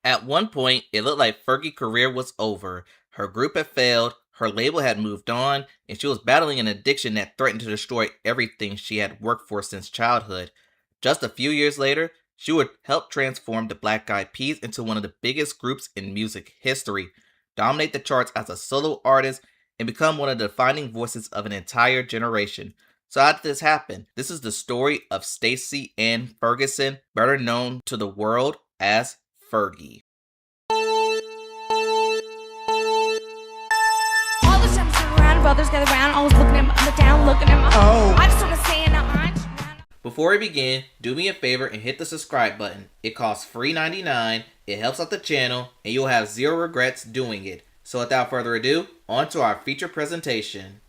At one point, it looked like Fergie's career was over. Her group had failed, her label had moved on, and she was battling an addiction that threatened to destroy everything she had worked for since childhood. Just a few years later, she would help transform the Black Eyed Peas into one of the biggest groups in music history, dominate the charts as a solo artist, and become one of the defining voices of an entire generation. So how did this happen? This is the story of Stacy Ann Ferguson, better known to the world as Fergie. All the time turn around, brothers gather around, always looking at my down, looking at my I just wanna say Before we begin, do me a favor and hit the subscribe button. It costs free $99, it helps out the channel, and you'll have zero regrets doing it. So without further ado, on to our feature presentation.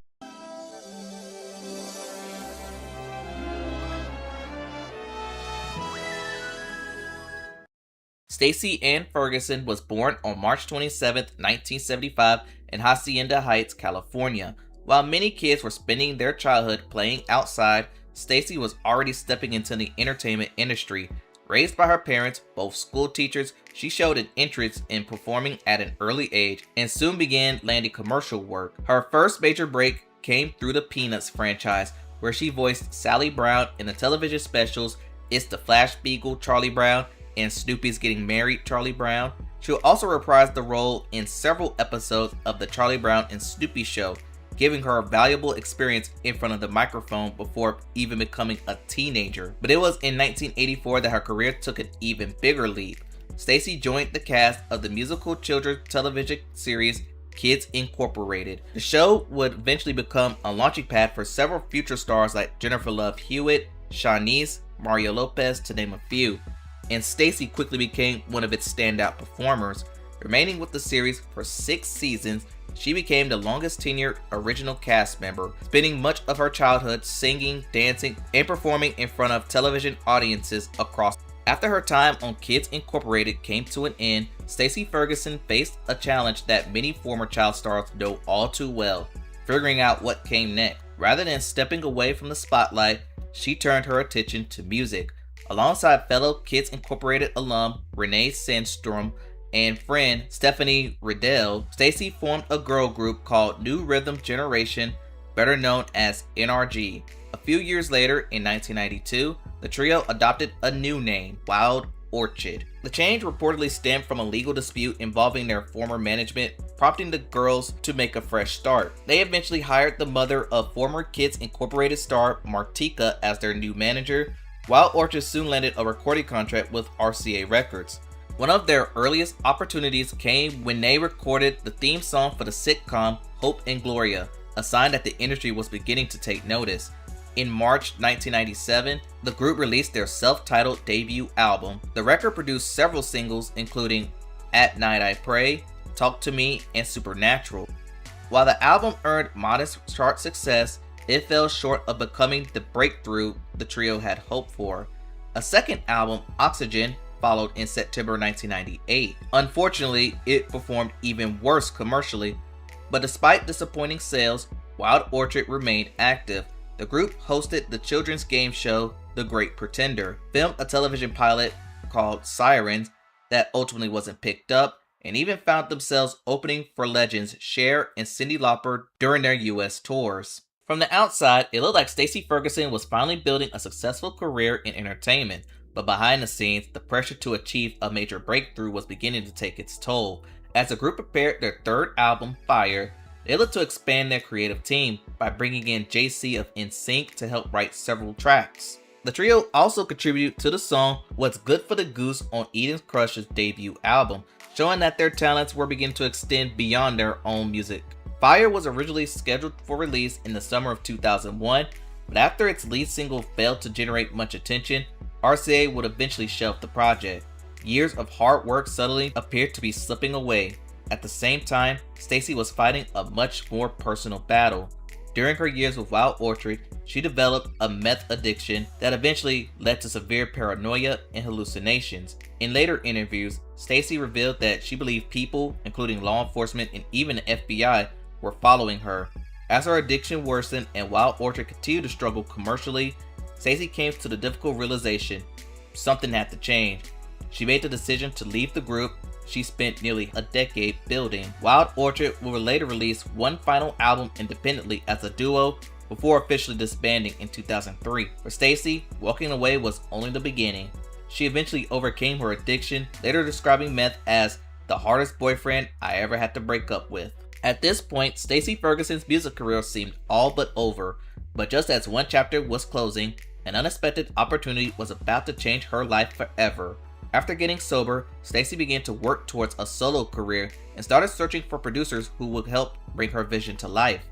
Stacy Ann Ferguson was born on March 27, 1975 in Hacienda Heights, California. While many kids were spending their childhood playing outside, Stacy was already stepping into the entertainment industry. Raised by her parents, both school teachers, she showed an interest in performing at an early age and soon began landing commercial work. Her first major break came through the Peanuts franchise, where she voiced Sally Brown in the television specials It's the Flash Beagle, Charlie Brown, and Snoopy's Getting Married, Charlie Brown. She'll also reprise the role in several episodes of the Charlie Brown and Snoopy Show, giving her a valuable experience in front of the microphone before even becoming a teenager. But it was in 1984 that her career took an even bigger leap. Stacy joined the cast of the musical children's television series Kids Incorporated. The show would eventually become a launching pad for several future stars like Jennifer Love Hewitt, Shanice, Mario Lopez, to name a few. And Stacy quickly became one of its standout performers. Remaining with the series for 6 seasons, she became the longest tenured original cast member, spending much of her childhood singing, dancing, and performing in front of television audiences across. After her time on Kids Incorporated came to an end, Stacy Ferguson faced a challenge that many former child stars know all too well: figuring out what came next. Rather than stepping away from the spotlight, she turned her attention to music. Alongside fellow Kids Incorporated alum Renee Sandstrom and friend Stephanie Riddell, Stacy formed a girl group called New Rhythm Generation, better known as NRG. A few years later, in 1992, the trio adopted a new name, Wild Orchid. The change reportedly stemmed from a legal dispute involving their former management, prompting the girls to make a fresh start. They eventually hired the mother of former Kids Incorporated star Martika as their new manager. Wild Orchid soon landed a recording contract with RCA Records. One of their earliest opportunities came when they recorded the theme song for the sitcom Hope and Gloria, a sign that the industry was beginning to take notice. In March 1997, the group released their self-titled debut album. The record produced several singles including At Night I Pray, Talk to Me, and Supernatural. While the album earned modest chart success, it fell short of becoming the breakthrough the trio had hoped for. A second album, Oxygen, followed in September 1998. Unfortunately, it performed even worse commercially, but despite disappointing sales, Wild Orchid remained active. The group hosted the children's game show The Great Pretender, filmed a television pilot called Sirens that ultimately wasn't picked up, and even found themselves opening for legends Cher and Cyndi Lauper during their US tours. From the outside, it looked like Stacy Ferguson was finally building a successful career in entertainment, but behind the scenes, the pressure to achieve a major breakthrough was beginning to take its toll. As the group prepared their third album, Fire, they looked to expand their creative team by bringing in JC of NSYNC to help write several tracks. The trio also contributed to the song What's Good for the Goose on Eden Crush's debut album, showing that their talents were beginning to extend beyond their own music. Fire was originally scheduled for release in the summer of 2001, but after its lead single failed to generate much attention, RCA would eventually shelve the project. Years of hard work suddenly appeared to be slipping away. At the same time, Stacy was fighting a much more personal battle. During her years with Wild Orchid, she developed a meth addiction that eventually led to severe paranoia and hallucinations. In later interviews, Stacy revealed that she believed people, including law enforcement and even the FBI, were following her. As her addiction worsened and Wild Orchid continued to struggle commercially, Stacy came to the difficult realization something had to change. She made the decision to leave the group she spent nearly a decade building. Wild Orchid would later release one final album independently as a duo before officially disbanding in 2003. For Stacy, walking away was only the beginning. She eventually overcame her addiction, later describing meth as the hardest boyfriend I ever had to break up with. At this point, Stacy Ferguson's music career seemed all but over, but just as one chapter was closing, an unexpected opportunity was about to change her life forever. After getting sober, Stacy began to work towards a solo career and started searching for producers who would help bring her vision to life.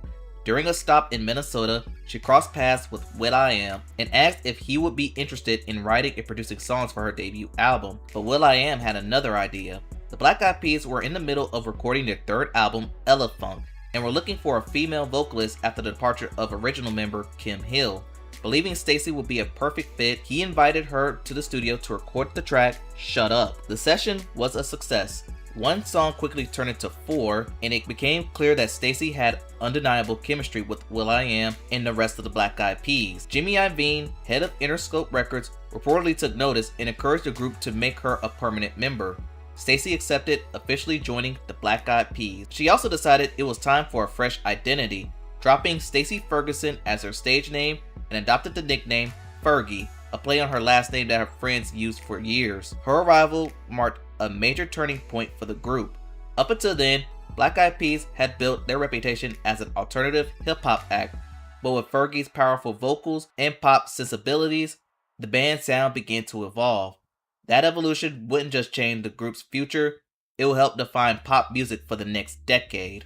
During a stop in Minnesota, she crossed paths with Will.i.am and asked if he would be interested in writing and producing songs for her debut album, but Will.i.am had another idea. The Black Eyed Peas were in the middle of recording their third album, M.I.L.F, and were looking for a female vocalist after the departure of original member Kim Hill. Believing Stacy would be a perfect fit, he invited her to the studio to record the track, Shut Up. The session was a success. One song quickly turned into 4, and it became clear that Stacy had undeniable chemistry with Will.i.am and the rest of the Black Eyed Peas. Jimmy Iovine, head of Interscope Records, reportedly took notice and encouraged the group to make her a permanent member. Stacy accepted, officially joining the Black Eyed Peas. She also decided it was time for a fresh identity, dropping Stacy Ferguson as her stage name and adopted the nickname Fergie, a play on her last name that her friends used for years. Her arrival marked a major turning point for the group. Up until then, Black Eyed Peas had built their reputation as an alternative hip-hop act, but with Fergie's powerful vocals and pop sensibilities, the band's sound began to evolve. That evolution wouldn't just change the group's future, it will help define pop music for the next decade.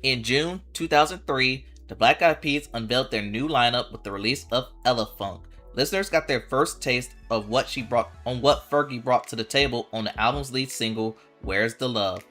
In June 2003, the Black Eyed Peas unveiled their new lineup with the release of Elephunk. Listeners got their first taste of what Fergie brought to the table on the album's lead single, Where's the Love.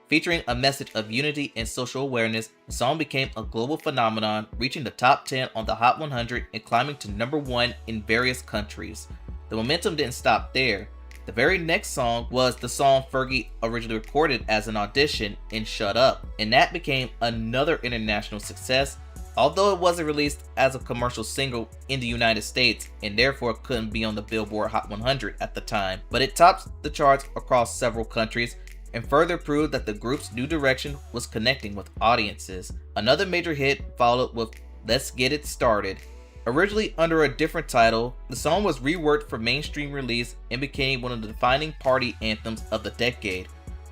Featuring a message of unity and social awareness, the song became a global phenomenon, reaching the top 10 on the Hot 100 and climbing to number 1 in various countries. The momentum didn't stop there. The very next song was the song Fergie originally recorded as an audition in Shut Up, and that became another international success, although it wasn't released as a commercial single in the United States and therefore couldn't be on the Billboard Hot 100 at the time. But it topped the charts across several countries and further proved that the group's new direction was connecting with audiences. Another major hit followed with Let's Get It Started. Originally under a different title, the song was reworked for mainstream release and became one of the defining party anthems of the decade.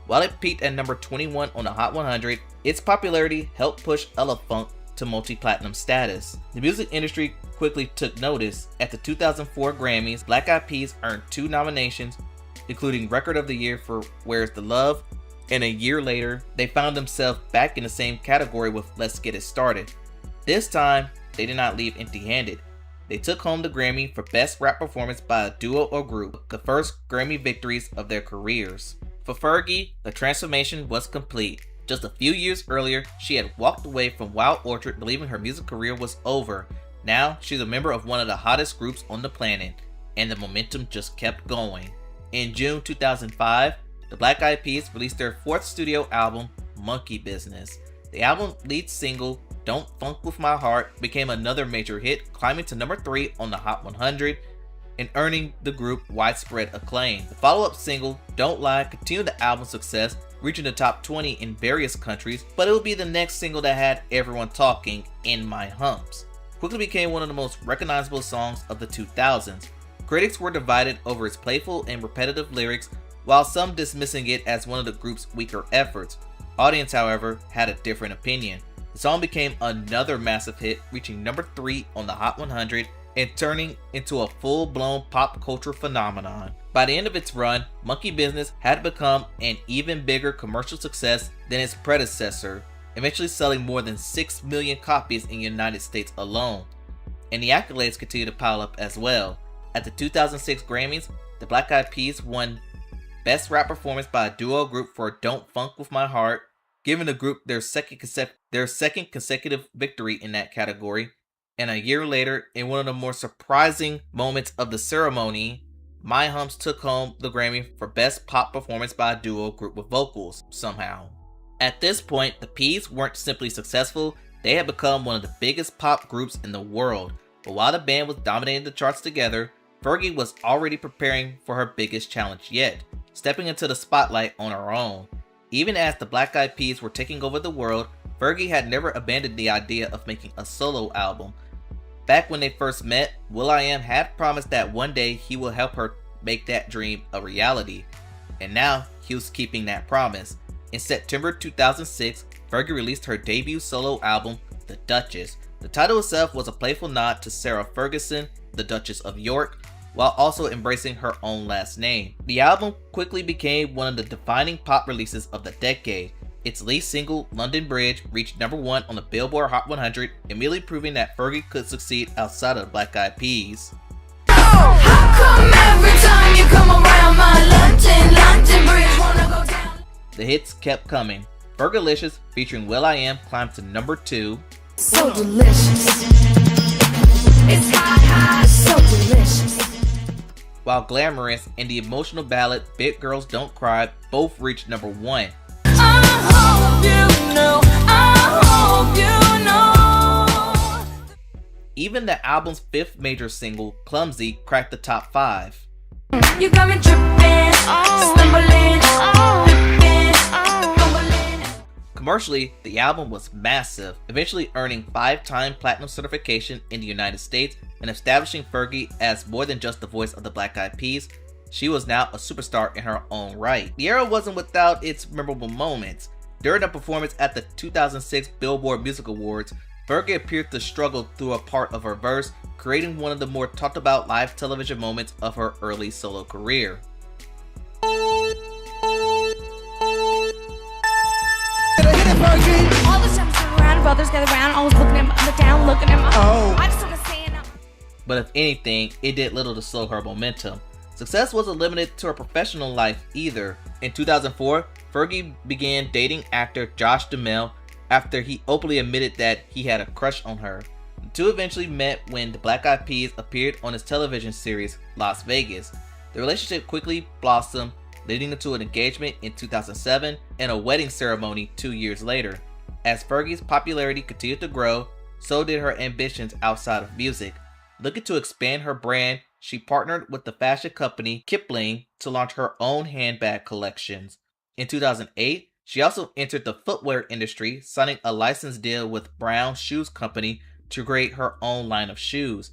While it peaked at number 21 on the Hot 100, its popularity helped push Elephunk to multi-platinum status. The music industry quickly took notice. At the 2004 Grammys, Black Eyed Peas earned 2 nominations, including Record of the Year for Where's the Love, and a year later, they found themselves back in the same category with Let's Get It Started. This time, they did not leave empty-handed. They took home the Grammy for Best Rap Performance by a Duo or Group, the first Grammy victories of their careers. For Fergie, the transformation was complete. Just a few years earlier, she had walked away from Wild Orchid believing her music career was over. Now, she's a member of one of the hottest groups on the planet, and the momentum just kept going. In June 2005, the Black Eyed Peas released their 4th studio album, Monkey Business. The album's lead single, Don't Funk With My Heart, became another major hit, climbing to number 3 on the Hot 100 and earning the group widespread acclaim. The follow-up single, Don't Lie, continued the album's success, reaching the top 20 in various countries, but it would be the next single that had everyone talking, In My Humps. Quickly became one of the most recognizable songs of the 2000s. Critics were divided over its playful and repetitive lyrics, while some dismissing it as one of the group's weaker efforts. Audience, however, had a different opinion. The song became another massive hit, reaching number 3 on the Hot 100 and turning into a full-blown pop culture phenomenon. By the end of its run, Monkey Business had become an even bigger commercial success than its predecessor, eventually selling more than 6 million copies in the United States alone. And the accolades continued to pile up as well. At the 2006 Grammys, the Black Eyed Peas won Best Rap Performance by a Duo Group for Don't Funk With My Heart, giving the group their second consecutive victory in that category. And a year later, in one of the more surprising moments of the ceremony, My Humps took home the Grammy for Best Pop Performance by a Duo Group with Vocals, somehow. At this point, the Peas weren't simply successful, they had become one of the biggest pop groups in the world. But while the band was dominating the charts together, Fergie was already preparing for her biggest challenge yet, stepping into the spotlight on her own. Even as the Black Eyed Peas were taking over the world, Fergie had never abandoned the idea of making a solo album. Back when they first met, Will.i.am had promised that one day he will help her make that dream a reality. And now, he was keeping that promise. In September 2006, Fergie released her debut solo album, The Dutchess. The title itself was a playful nod to Sarah Ferguson, the Duchess of York, while also embracing her own last name. The album quickly became one of the defining pop releases of the decade. Its lead single, London Bridge, reached number 1 on the Billboard Hot 100, immediately proving that Fergie could succeed outside of the Black Eyed Peas. How come every time you come around my London Bridge wanna go down? The hits kept coming. Fergalicious, featuring Will.i.am, climbed to number 2. So delicious. It's hot, so delicious. While Glamorous and the emotional ballad Big Girls Don't Cry both reached number 1. Even the album's 5th major single, Clumsy, cracked the top 5. You got me tripping, stumbling, fumbling. Commercially, the album was massive, eventually earning 5-time platinum certification in the United States and establishing Fergie as more than just the voice of the Black Eyed Peas. She was now a superstar in her own right. The era wasn't without its memorable moments. During a performance at the 2006 Billboard Music Awards, Fergie appeared to struggle through a part of her verse, creating one of the more talked about live television moments of her early solo career. All the time turn around, brothers gather around, always looking at me up and down, looking at my I just started saying But if anything, it did little to slow her momentum. Success wasn't limited to her professional life either. In 2004, Fergie began dating actor Josh Duhamel after he openly admitted that he had a crush on her. The two eventually met when the Black Eyed Peas appeared on his television series Las Vegas. The relationship quickly blossomed, leading into an engagement in 2007 and a wedding ceremony 2 years later. As Fergie's popularity continued to grow, so did her ambitions outside of music. Looking to expand her brand, she partnered with the fashion company Kipling to launch her own handbag collections. In 2008, she also entered the footwear industry, signing a license deal with Brown Shoes Company to create her own line of shoes.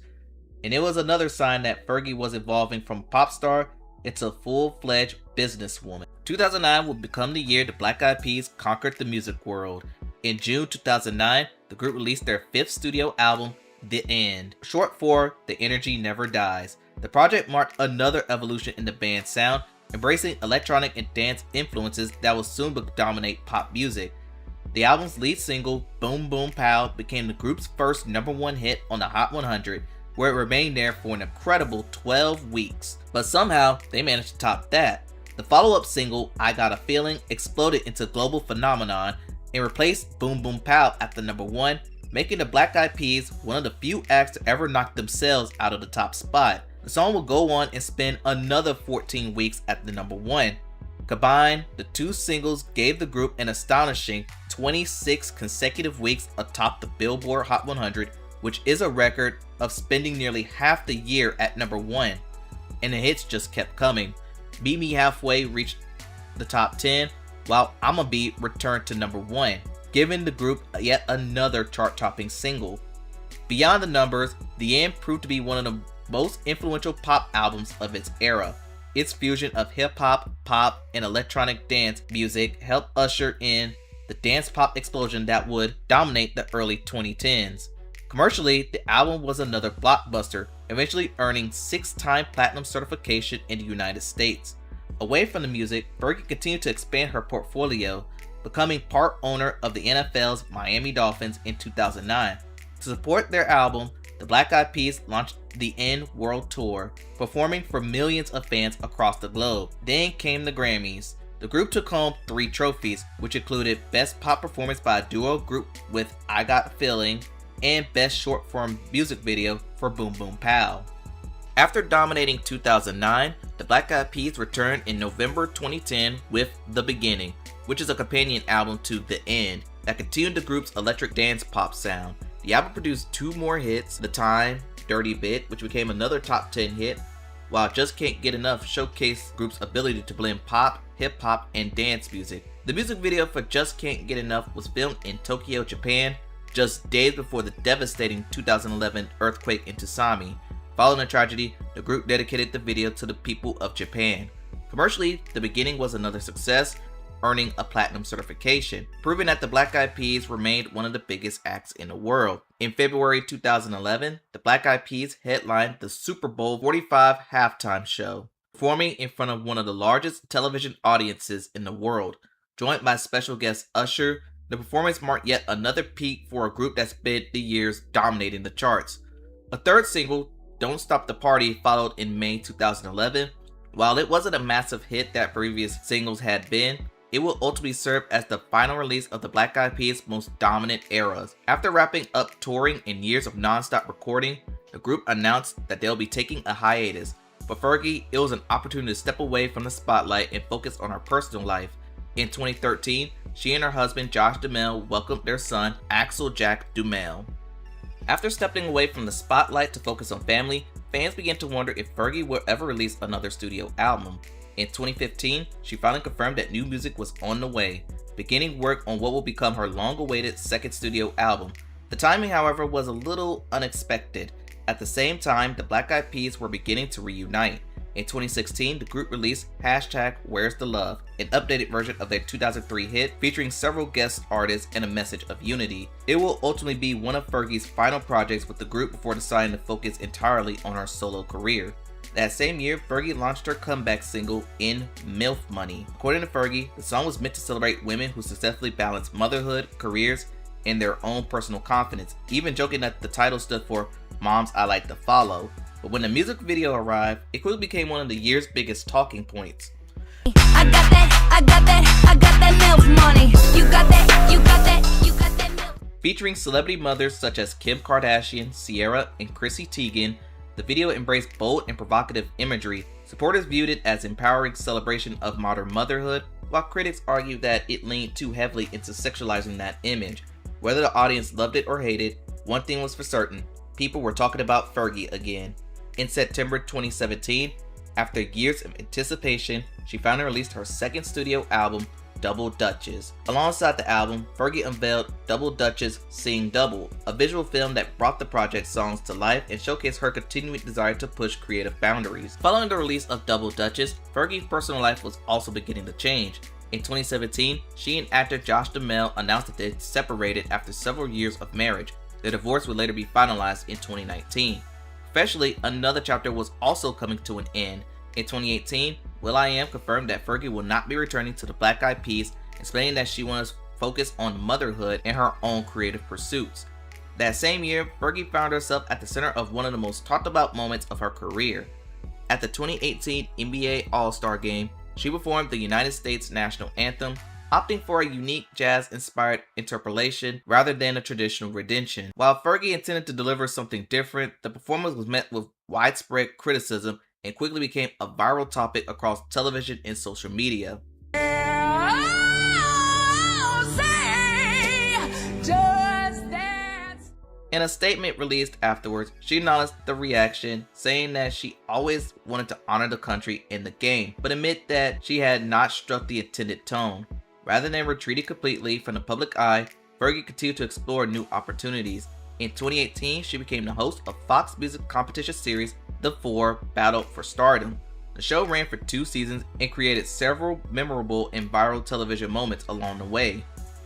And it was another sign that Fergie was evolving from pop star into a full-fledged businesswoman. 2009 would become the year the Black Eyed Peas conquered the music world. In June 2009, the group released their 5th studio album, The End, short for The Energy Never Dies. The project marked another evolution in the band's sound, embracing electronic and dance influences that will soon dominate pop music. The album's lead single, Boom Boom Pow, became the group's first #1 hit on the Hot 100, where it remained there for an incredible 12 weeks. But somehow, they managed to top that. The follow-up single, I Got a Feeling, exploded into a global phenomenon and replaced Boom Boom Pow at the #1, making the Black Eyed Peas one of the few acts to ever knock themselves out of the top spot. The song will go on and spend another 14 weeks at the #1. Combined, the two singles gave the group an astonishing 26 consecutive weeks atop the Billboard Hot 100, which is a record of spending nearly half the year at #1. And the hits just kept coming. Meet Me Halfway reached the top 10, while I'ma Be returned to #1, giving the group yet another chart-topping single. Beyond the numbers, The End proved to be one of the most influential pop albums of its era. Its fusion of hip-hop, pop, and electronic dance music helped usher in the dance pop explosion that would dominate the early 2010s. Commercially, the album was another blockbuster, eventually earning 6-time platinum certification in the United States. Away from the music, Fergie continued to expand her portfolio, becoming part owner of the NFL's Miami Dolphins in 2009. To support their album, the Black Eyed Peas launched the End World Tour, performing for millions of fans across the globe. Then came the Grammys. The group took home 3 trophies, which included Best Pop Performance by a Duo Group with I Got a Feeling, and Best Short Form Music Video for Boom Boom Pow. After dominating 2009, the Black Eyed Peas returned in November 2010 with The Beginning, which is a companion album to The End that continued the group's electric dance pop sound. The album produced 2 more hits, The Time, Dirty Bit, which became another top 10 hit, while Just Can't Get Enough showcased the group's ability to blend pop, hip-hop, and dance music. The music video for Just Can't Get Enough was filmed in Tokyo, Japan, just days before the devastating 2011 earthquake in Tsunami. Following the tragedy, the group dedicated the video to the people of Japan. Commercially, The Beginning was another success, earning a platinum certification, proving that the Black Eyed Peas remained one of the biggest acts in the world. In February 2011, the Black Eyed Peas headlined the Super Bowl 45 halftime show, performing in front of one of the largest television audiences in the world. Joined by special guest Usher, the performance marked yet another peak for a group that spent the years dominating the charts. A third single, Don't Stop the Party, followed in May 2011. While it wasn't a massive hit that previous singles had been, it will ultimately serve as the final release of the Black Eyed Peas' most dominant eras. After wrapping up touring and years of non-stop recording, the group announced that they'll be taking a hiatus. For Fergie, it was an opportunity to step away from the spotlight and focus on her personal life. In 2013, she and her husband Josh Duhamel welcomed their son, Axel Jack Duhamel. After stepping away from the spotlight to focus on family, fans began to wonder if Fergie would ever release another studio album. In 2015, she finally confirmed that new music was on the way, beginning work on what will become her long-awaited second studio album. The timing, however, was a little unexpected. At the same time, the Black Eyed Peas were beginning to reunite. In 2016, the group released #Where's the Love, an updated version of their 2003 hit featuring several guest artists and a message of unity. It will ultimately be one of Fergie's final projects with the group before deciding to focus entirely on her solo career. That same year, Fergie launched her comeback single, M.I.L.F. Money. According to Fergie, the song was meant to celebrate women who successfully balance motherhood, careers, and their own personal confidence, even joking that the title stood for Moms I Like to Follow. But when the music video arrived, it quickly became one of the year's biggest talking points. I got that MILF money. You got that MILF. Featuring celebrity mothers such as Kim Kardashian, Ciara, and Chrissy Teigen, the video embraced bold and provocative imagery. Supporters viewed it as empowering celebration of modern motherhood, while critics argued that it leaned too heavily into sexualizing that image. Whether the audience loved it or hated, one thing was for certain: people were talking about Fergie again. In September 2017, after years of anticipation, she finally released her second studio album, Double Dutchess. Alongside the album, Fergie unveiled Double Dutchess Sing Double, a visual film that brought the project's songs to life and showcased her continuing desire to push creative boundaries. Following the release of Double Dutchess, Fergie's personal life was also beginning to change. In 2017, she and actor Josh Duhamel announced that they separated after several years of marriage. Their divorce would later be finalized in 2019. Professionally, another chapter was also coming to an end. In 2018, Will.i.am confirmed that Fergie will not be returning to the Black Eyed Peas, explaining that she wants to focus on motherhood and her own creative pursuits. That same year, Fergie found herself at the center of one of the most talked about moments of her career. At the 2018 NBA All-Star Game, she performed the United States national anthem, opting for a unique jazz-inspired interpolation rather than a traditional rendition. While Fergie intended to deliver something different, the performance was met with widespread criticism and quickly became a viral topic across television and social media. In a statement released afterwards, she acknowledged the reaction, saying that she always wanted to honor the country and the game, but admit that she had not struck the intended tone. Rather than retreating completely from the public eye, Fergie continued to explore new opportunities. In 2018, she became the host of Fox Music competition series The Four Battle for Stardom. The show ran for 2 seasons and created several memorable and viral television moments along the way.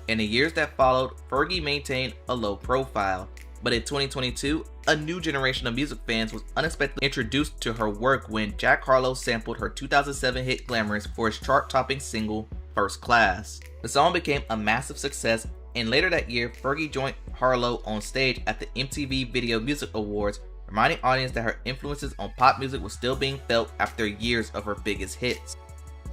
In the years that followed, Fergie maintained a low profile. But in 2022, a new generation of music fans was unexpectedly introduced to her work when Jack Harlow sampled her 2007 hit Glamorous for his chart-topping single, First Class. The song became a massive success, and later that year, Fergie joined Harlow on stage at the MTV Video Music Awards, reminding audience that her influences on pop music were still being felt after years of her biggest hits.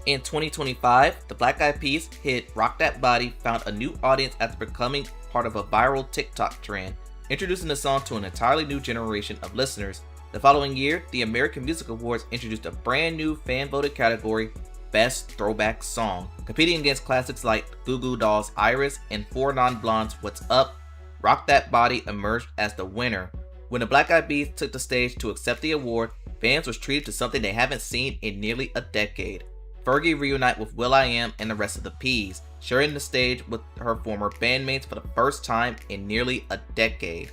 In 2025, the Black Eyed Peas hit Rock That Body found a new audience after becoming part of a viral TikTok trend, introducing the song to an entirely new generation of listeners. The following year, the American Music Awards introduced a brand new fan-voted category, Best Throwback Song. Competing against classics like Goo Goo Dolls' Iris and Four Non-Blondes' What's Up, Rock That Body emerged as the winner. When the Black Eyed Peas took the stage to accept the award, fans was treated to something they haven't seen in nearly a decade. Fergie reunite with will.i.am and the rest of the P's, sharing the stage with her former bandmates for the first time in nearly a decade.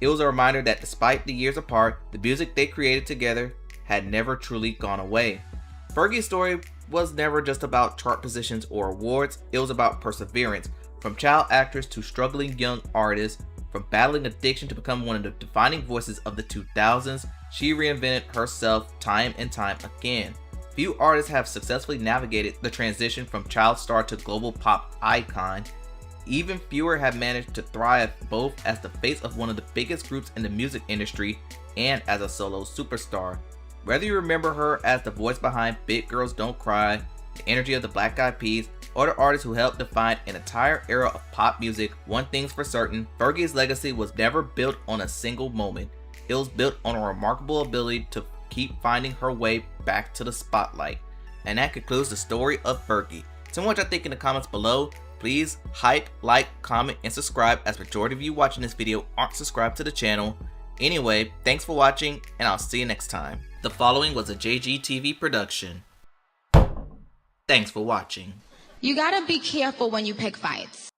It was a reminder that despite the years apart, the music they created together had never truly gone away. Fergie's story was never just about chart positions or awards, it was about perseverance. From child actress to struggling young artist, from battling addiction to become one of the defining voices of the 2000s, she reinvented herself time and time again. Few artists have successfully navigated the transition from child star to global pop icon. Even fewer have managed to thrive both as the face of one of the biggest groups in the music industry and as a solo superstar. Whether you remember her as the voice behind Big Girls Don't Cry, the energy of the Black Eyed Peas, or the artist who helped define an entire era of pop music, one thing's for certain, Fergie's legacy was never built on a single moment. It was built on a remarkable ability to keep finding her way back to the spotlight. And that concludes the story of Fergie. Tell me what y'all think in the comments below. Please hype, like, comment, and subscribe, as majority of you watching this video aren't subscribed to the channel. Anyway, thanks for watching, and I'll see you next time. The following was a JGTV production. Thanks for watching. You gotta be careful when you pick fights.